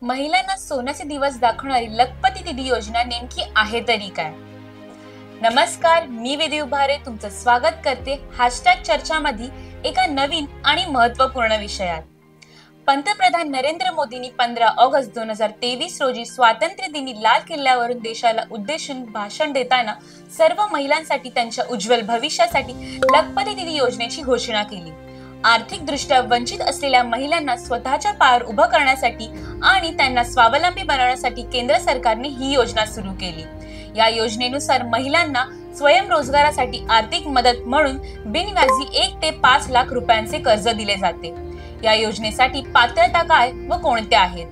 महिलांना सोन्याचे दिवस दाखवणारी लखपती दीदी योजना नेमकी आहे तरी काय? नमस्कार, मी वेदी उभारे तुमचं स्वागत करते चर्चामध्ये एका नवीन आणि महत्त्वपूर्ण विषयात। पंतप्रधान नरेंद्र मोदींनी 15 ऑगस्ट 2023 रोजी स्वातंत्र्य दिनी लाल किल्ल्यावरून देशाला उद्देशून भाषण देताना सर्व महिलांसाठी त्यांच्या उज्ज्वल भविष्यासाठी लखपती दीदी योजनेची घोषणा केली। आर्थिक दृष्ट्या वंचित असलेल्या महिलांना स्वतःच्या पायावर उभं करण्यासाठी आणि त्यांना स्वावलंबी बनवण्यासाठी केंद्र सरकारने ही योजना सुरू केली। या योजनेनुसार महिलांना स्वयंरोजगारासाठी आर्थिक मदत म्हणून बिनव्याजी 1 ते 5 लाख रुपयांचे कर्ज दिले जाते। या योजनेसाठी पात्रता काय व कोणत्या आहेत?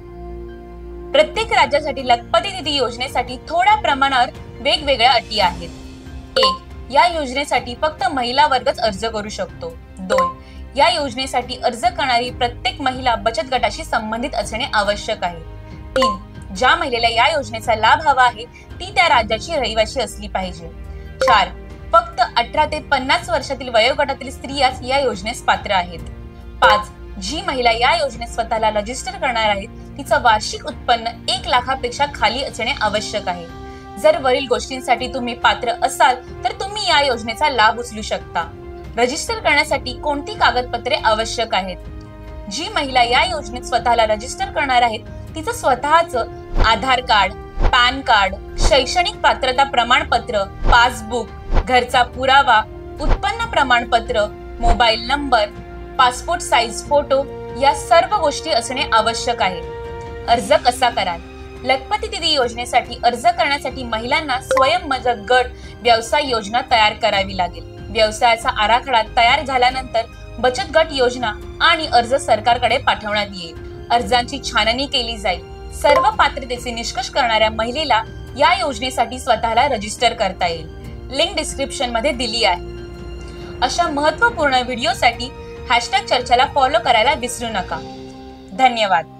प्रत्येक राज्यासाठी लखपती दीदी योजनेसाठी थोड्या प्रमाणावर वेगवेगळ्या अटी आहेत। 1. या योजनेसाठी फक्त महिला वर्गच अर्ज करू शकतो। 2. या योजनेसाठी अर्ज करणारी प्रत्येक महिला बचत गटाशी संबंधित असणे आवश्यक आहे। 3. ज्या महिलेला या योजनेचा लाभ हवा आहे ती त्या राज्याची रहिवासी असली पाहिजे। 4. फक्त 18 ते 50 वर्षातील वयोगटातील स्त्रियाच या योजनेस पात्र आहेत। 5. जी महिला या योजनेत स्वतःला रजिस्टर करणार आहे तिचं वार्षिक उत्पन्न 1 लाखापेक्षा खाली असणे आवश्यक आहे। जर वरील गोष्टींसाठी तुम्ही पात्र असाल तर तुम्ही या योजनेचा लाभ उचलू शकता। रजिस्टर करण्यासाठी कोणती कागदपत्रे आवश्यक आहेत? जी महिला या योजनेत स्वतःला रजिस्टर करणार आहेत तिचं स्वतःचं आधार कार्ड, पॅन कार्ड, शैक्षणिक पात्रता प्रमाणपत्र, पासबुक, घरचा पुरावा, उत्पन्न प्रमाणपत्र, mobile number, passport size photo या सर्व गोष्टी असणे आवश्यक आहे। अर्ज कसा कराल? लखपती दीदी योजनेसाठी अर्ज करण्यासाठी महिलांना स्वयं मदत गट व्यवसाय योजना तयार करावी लागेल। व्यवसायाचा आराखडा तयार झाल्यानंतर बचत गट योजना आणि अर्ज सरकारकडे पाठवण्यात येईल। अर्जांची छाननी केली जाईल। सर्व पात्रतेचे निष्कर्ष करणाऱ्या महिलेला या योजनेसाठी स्वतःला रजिस्टर करता येईल। लिंक डिस्क्रिप्शन मध्ये दिली आहे। अशा महत्त्वपूर्ण व्हिडिओसाठी चर्चाला फॉलो करायला विसरू नका। धन्यवाद।